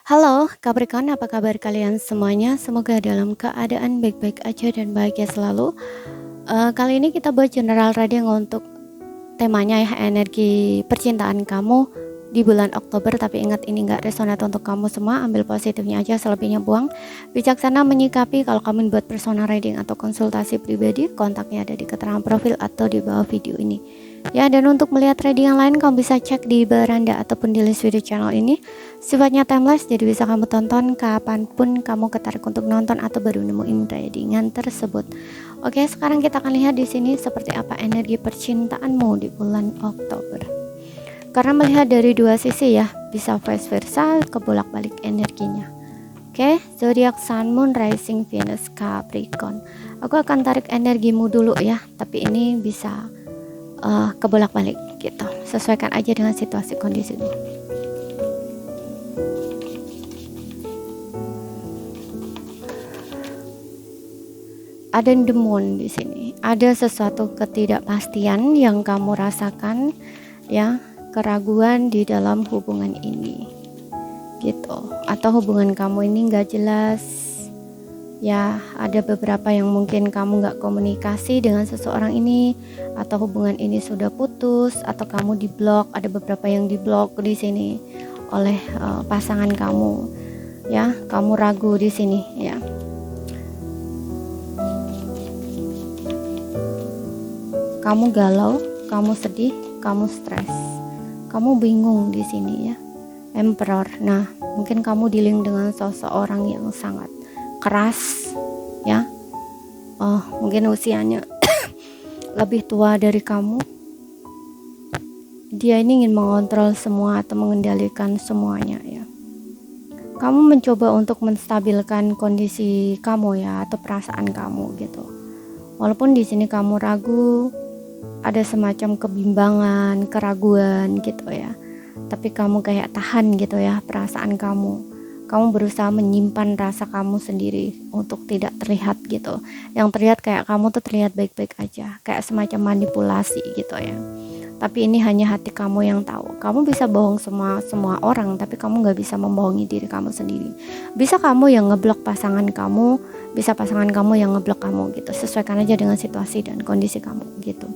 Halo, Capricorn, apa kabar kalian semuanya? Semoga dalam keadaan baik-baik aja dan bahagia selalu. Kali ini kita buat general reading untuk temanya ya, energi percintaan kamu di bulan Oktober. Tapi ingat, ini nggak resonate untuk kamu semua. Ambil positifnya aja, selebihnya buang. Bijaksana menyikapi. Kalau kamu buat personal reading atau konsultasi pribadi, kontaknya ada di keterangan profil atau di bawah video ini. Ya, dan untuk melihat reading yang lain, kamu bisa cek di beranda ataupun di list video channel ini. Sifatnya timeless, jadi bisa kamu tonton kapanpun kamu tertarik untuk nonton atau baru nemuin readingan tersebut. Oke, sekarang kita akan lihat di sini seperti apa energi percintaanmu di bulan Oktober. Karena melihat dari dua sisi ya, bisa vice versa, kebolak-balik energinya. Oke, zodiak Sun, Moon, Rising, Venus, Capricorn. Aku akan tarik energimu dulu ya, tapi ini bisa kebolak-balik gitu. Sesuaikan aja dengan situasi kondisimu. Ada the moon di sini. Ada sesuatu ketidakpastian yang kamu rasakan ya, keraguan di dalam hubungan ini. Gitu. Atau hubungan kamu ini nggak jelas. Ya, ada beberapa yang mungkin kamu nggak komunikasi dengan seseorang ini, atau hubungan ini sudah putus, atau kamu diblok. Ada beberapa yang diblok di sini oleh pasangan kamu. Ya, kamu ragu di sini ya. Kamu galau, kamu sedih, kamu stres, kamu bingung di sini ya. Emperor. Nah, mungkin kamu dealing dengan seseorang yang sangat keras ya. Mungkin usianya lebih tua dari kamu. Dia ini ingin mengontrol semua atau mengendalikan semuanya ya. Kamu mencoba untuk menstabilkan kondisi kamu ya, atau perasaan kamu gitu. Walaupun di sini kamu ragu, ada semacam kebimbangan, keraguan gitu ya. Tapi kamu kayak tahan gitu ya perasaan kamu. Kamu berusaha menyimpan rasa kamu sendiri untuk tidak terlihat gitu. Yang terlihat kayak kamu tuh terlihat baik-baik aja, kayak semacam manipulasi gitu ya. Tapi ini hanya hati kamu yang tahu. Kamu bisa bohong semua orang, tapi kamu nggak bisa membohongi diri kamu sendiri. Bisa kamu yang ngeblok pasangan kamu, bisa pasangan kamu yang ngeblok kamu gitu. Sesuaikan aja dengan situasi dan kondisi kamu gitu.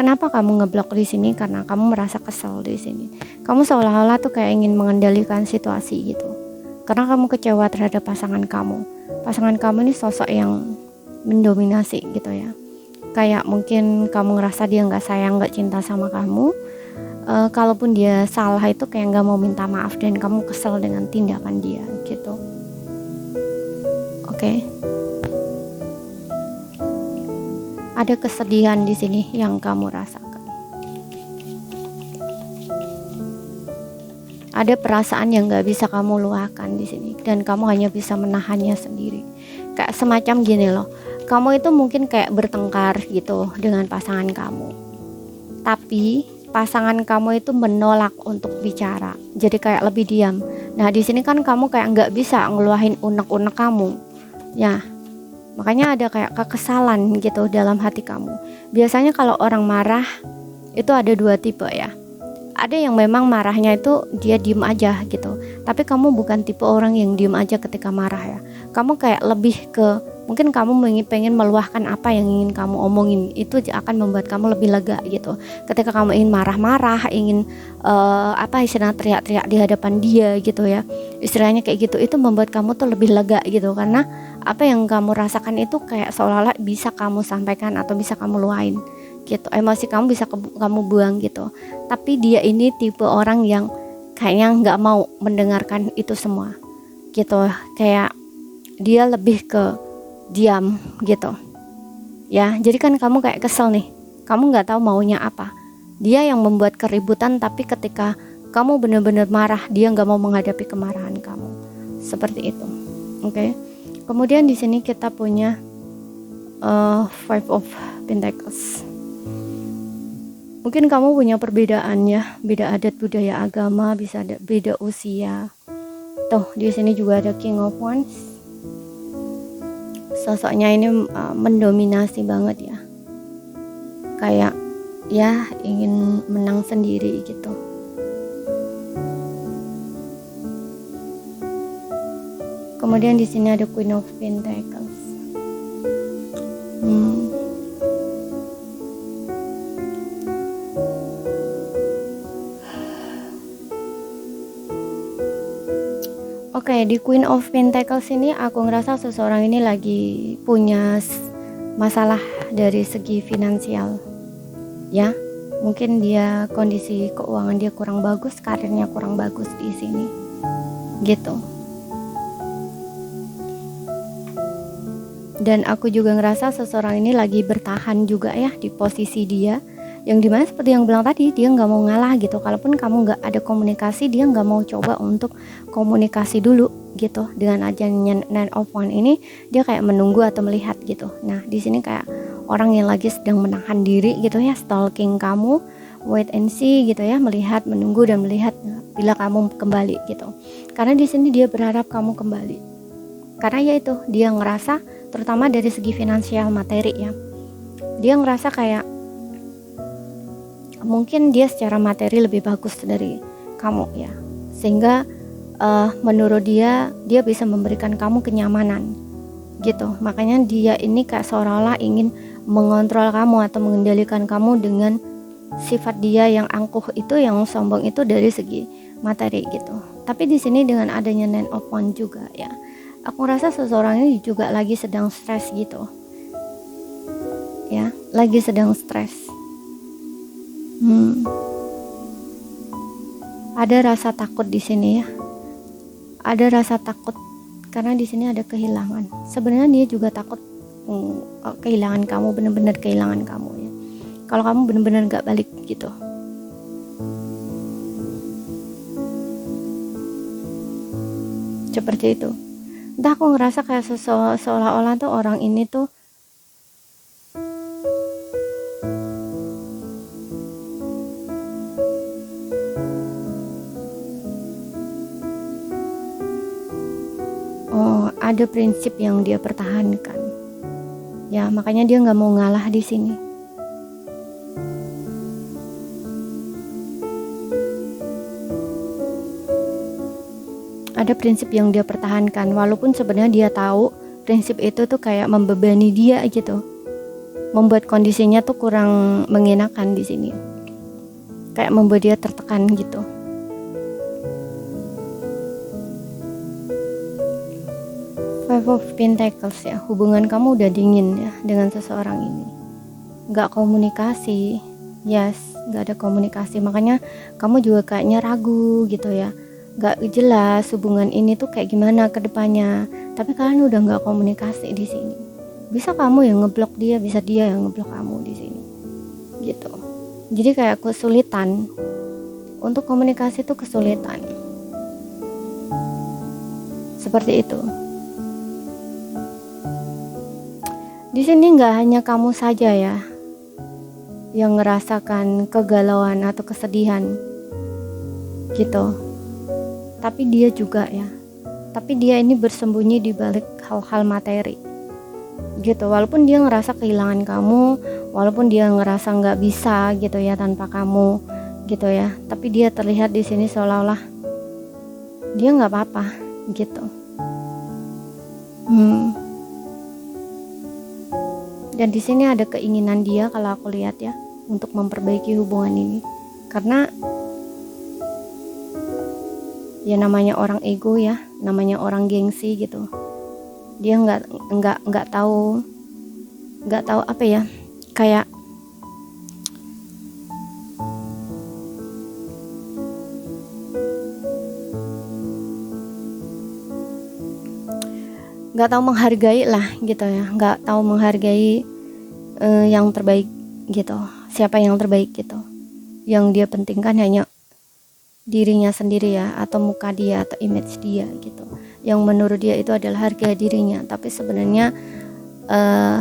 Kenapa kamu ngeblok di sini? Karena kamu merasa kesel di sini. Kamu seolah-olah tuh kayak ingin mengendalikan situasi gitu. Karena kamu kecewa terhadap pasangan kamu. Pasangan kamu ini sosok yang mendominasi gitu ya. Kayak mungkin kamu ngerasa dia nggak sayang, nggak cinta sama kamu. Kalaupun dia salah itu kayak nggak mau minta maaf dan kamu kesel dengan tindakan dia gitu. Oke. Ada kesedihan di sini yang kamu rasakan. Ada perasaan yang nggak bisa kamu luahkan di sini dan kamu hanya bisa menahannya sendiri. Kayak semacam gini loh. Kamu itu mungkin kayak bertengkar gitu dengan pasangan kamu. Tapi pasangan kamu itu menolak untuk bicara. Jadi kayak lebih diam. Nah, di sini kan kamu kayak nggak bisa ngeluahin unek-unek kamu. Ya, makanya ada kayak kekesalan gitu dalam hati kamu. Biasanya kalau orang marah itu ada dua tipe ya. Ada yang memang marahnya itu dia diem aja gitu. Tapi kamu bukan tipe orang yang diem aja ketika marah ya. Kamu kayak lebih ke, mungkin kamu pengen meluahkan apa yang ingin kamu omongin. Itu akan membuat kamu lebih lega gitu. Ketika kamu ingin marah-marah, ingin istilahnya teriak-teriak di hadapan dia gitu ya. Istilahnya kayak gitu, itu membuat kamu tuh lebih lega gitu. Karena apa yang kamu rasakan itu kayak seolah-olah bisa kamu sampaikan atau bisa kamu luahin gitu. Emosi kamu bisa kamu buang gitu. Tapi dia ini tipe orang yang kayaknya nggak mau mendengarkan itu semua gitu. Kayak dia lebih ke diam gitu ya. Jadi kan kamu kayak kesel nih, kamu nggak tahu maunya apa. Dia yang membuat keributan, tapi ketika kamu benar-benar marah, dia nggak mau menghadapi kemarahan kamu. Seperti itu. Oke. Kemudian di sini kita punya Five of Pentacles. Mungkin kamu punya perbedaan ya, beda adat budaya agama, bisa ada beda usia. Tuh, di sini juga ada King of Wands. Sosoknya ini mendominasi banget ya. Kayak ya ingin menang sendiri gitu. Kemudian di sini ada Queen of Pentacles. Oke, di Queen of Pentacles ini aku ngerasa seseorang ini lagi punya masalah dari segi finansial. Ya, mungkin dia kondisi keuangan dia kurang bagus, karirnya kurang bagus di sini. Gitu. Dan aku juga ngerasa seseorang ini lagi bertahan juga ya di posisi dia, yang dimana seperti yang bilang tadi, dia nggak mau ngalah gitu. Kalaupun kamu nggak ada komunikasi, dia nggak mau coba untuk komunikasi dulu gitu. Dengan adanya Nine of Wands ini, dia kayak menunggu atau melihat gitu. Nah di sini kayak orang yang lagi sedang menahan diri gitu ya, stalking kamu, wait and see gitu ya, melihat, menunggu dan melihat bila kamu kembali gitu. Karena di sini dia berharap kamu kembali. Karena ya itu, dia ngerasa terutama dari segi finansial materi ya, dia ngerasa kayak mungkin dia secara materi lebih bagus dari kamu ya, sehingga menurut dia bisa memberikan kamu kenyamanan gitu. Makanya dia ini kayak seolah-olah ingin mengontrol kamu atau mengendalikan kamu dengan sifat dia yang angkuh itu, yang sombong itu dari segi materi gitu. Tapi di sini dengan adanya Nine of Wands juga ya, aku rasa seseorang ini juga lagi sedang stres gitu ya, lagi sedang stres. Ada rasa takut di sini ya, ada rasa takut karena di sini ada kehilangan. Sebenarnya dia juga takut kehilangan kamu, benar-benar kehilangan kamu ya. Kalau kamu benar-benar gak balik gitu. Seperti itu. Entah, aku ngerasa kayak seolah-olah tuh orang ini tuh ada prinsip yang dia pertahankan ya, makanya dia nggak mau ngalah di sini. Ada prinsip yang dia pertahankan walaupun sebenarnya dia tahu prinsip itu tuh kayak membebani dia gitu, membuat kondisinya tuh kurang mengenakan di sini, kayak membuat dia tertekan gitu. Five of Pentacles ya, hubungan kamu udah dingin ya dengan seseorang ini, nggak komunikasi, yes, nggak ada komunikasi, makanya kamu juga kayaknya ragu gitu ya, nggak jelas hubungan ini tuh kayak gimana ke depannya. Tapi kalian udah nggak komunikasi di sini, bisa kamu yang ngeblok dia, bisa dia yang ngeblok kamu di sini gitu. Jadi kayak kesulitan untuk komunikasi tuh, kesulitan seperti itu. Di sini nggak hanya kamu saja ya yang ngerasakan kegalauan atau kesedihan gitu, tapi dia juga ya. Tapi dia ini bersembunyi di balik hal-hal materi gitu. Walaupun dia ngerasa kehilangan kamu, walaupun dia ngerasa nggak bisa gitu ya tanpa kamu gitu ya, tapi dia terlihat di sini seolah-olah dia nggak apa-apa gitu. Dan di sini ada keinginan dia, kalau aku lihat ya, untuk memperbaiki hubungan ini. Karena ya namanya orang ego ya, namanya orang gengsi gitu. Dia nggak tahu apa ya, kayak nggak tahu menghargai lah gitu ya, nggak tahu menghargai yang terbaik gitu, siapa yang terbaik gitu. Yang dia pentingkan hanya dirinya sendiri ya, atau muka dia atau image dia gitu, yang menurut dia itu adalah harga dirinya. Tapi sebenarnya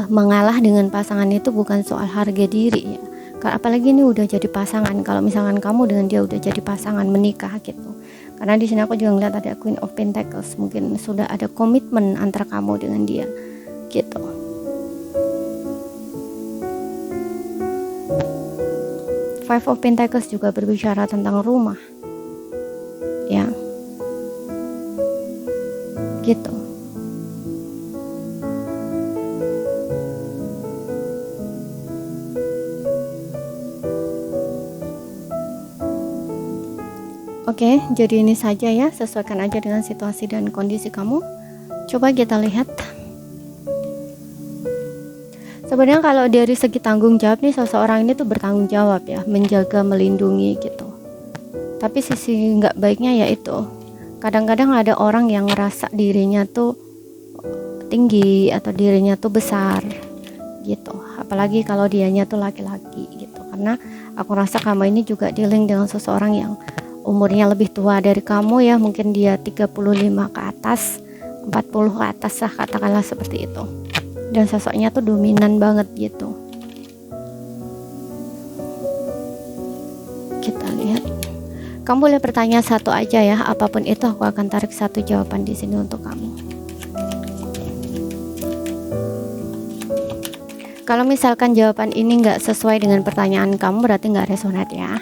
mengalah dengan pasangan itu bukan soal harga diri ya. Apalagi ini udah jadi pasangan, kalau misalkan kamu dengan dia udah jadi pasangan, menikah gitu. Karena di sini aku juga ngeliat ada Queen of Pentacles, mungkin sudah ada komitmen antara kamu dengan dia gitu. Five of Pentacles juga berbicara tentang rumah ya gitu. Oke, jadi ini saja ya, sesuaikan aja dengan situasi dan kondisi kamu. Coba kita lihat. Sebenarnya kalau dari segi tanggung jawab nih, seseorang ini tuh bertanggung jawab ya, menjaga, melindungi gitu. Tapi sisi nggak baiknya yaitu kadang-kadang ada orang yang ngerasa dirinya tuh tinggi atau dirinya tuh besar gitu. Apalagi kalau dianya tuh laki-laki gitu. Karena aku rasa kamu ini juga dealing dengan seseorang yang umurnya lebih tua dari kamu ya, mungkin dia 35 ke atas, 40 ke atas lah, katakanlah seperti itu. Dan sosoknya tuh dominan banget gitu. Kita lihat. Kamu boleh pertanyaan satu aja ya, apapun itu aku akan tarik satu jawaban di sini untuk kamu. Kalau misalkan jawaban ini nggak sesuai dengan pertanyaan kamu, berarti nggak resonate ya.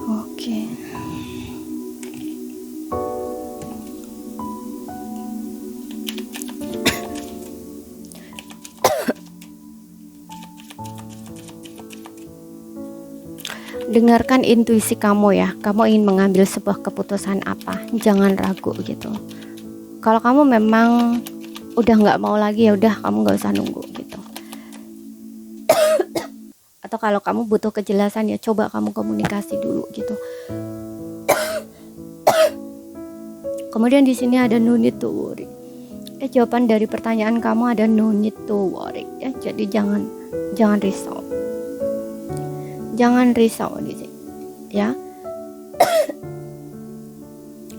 Oke. Dengarkan intuisi kamu ya. Kamu ingin mengambil sebuah keputusan apa? Jangan ragu gitu. Kalau kamu memang udah nggak mau lagi, ya udah kamu nggak usah nunggu gitu. Atau kalau kamu butuh kejelasan ya coba kamu komunikasi dulu gitu. Kemudian di sini ada no need to worry. Jawaban dari pertanyaan kamu ada no need to worry ya. Jadi jangan risau. Jangan risau di sini ya.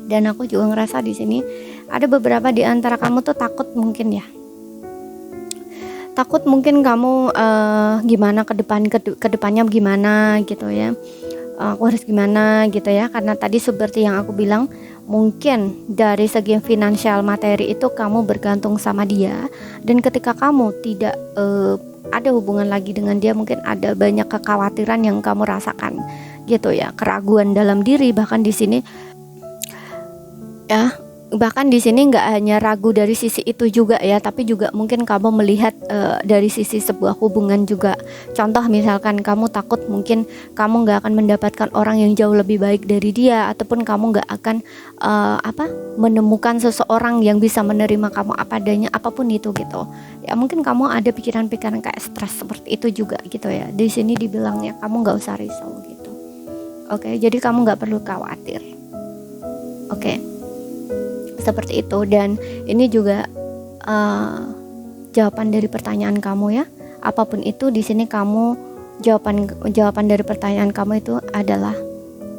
Dan aku juga ngerasa di sini ada beberapa di antara kamu tuh takut mungkin ya. Takut mungkin kamu gimana ke depannya gimana gitu ya. Aku harus gimana gitu ya, karena tadi seperti yang aku bilang, mungkin dari segi finansial materi itu kamu bergantung sama dia, dan ketika kamu tidak ada hubungan lagi dengan dia, mungkin ada banyak kekhawatiran yang kamu rasakan gitu ya, keraguan dalam diri. Bahkan di sini ya, bahkan di sini nggak hanya ragu dari sisi itu juga ya, tapi juga mungkin kamu melihat dari sisi sebuah hubungan juga. Contoh misalkan kamu takut mungkin kamu nggak akan mendapatkan orang yang jauh lebih baik dari dia, ataupun kamu nggak akan menemukan seseorang yang bisa menerima kamu apa adanya, apapun itu gitu ya. Mungkin kamu ada pikiran-pikiran kayak stres seperti itu juga gitu ya. Di sini dibilangnya kamu nggak usah risau gitu. Oke, jadi kamu nggak perlu khawatir. Oke, seperti itu. Dan ini juga jawaban dari pertanyaan kamu ya. Apapun itu di sini kamu jawaban dari pertanyaan kamu itu adalah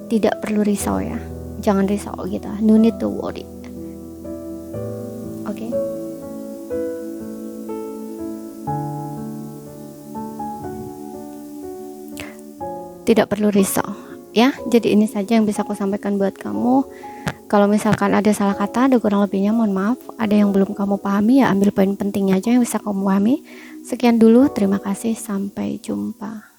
tidak perlu risau ya. Jangan risau gitu. No need to worry. Oke. Tidak perlu risau ya. Jadi ini saja yang bisa aku sampaikan buat kamu. Kalau misalkan ada salah kata, ada kurang lebihnya mohon maaf. Ada yang belum kamu pahami ya, ambil poin pentingnya aja yang bisa kamu pahami. Sekian dulu, terima kasih, sampai jumpa.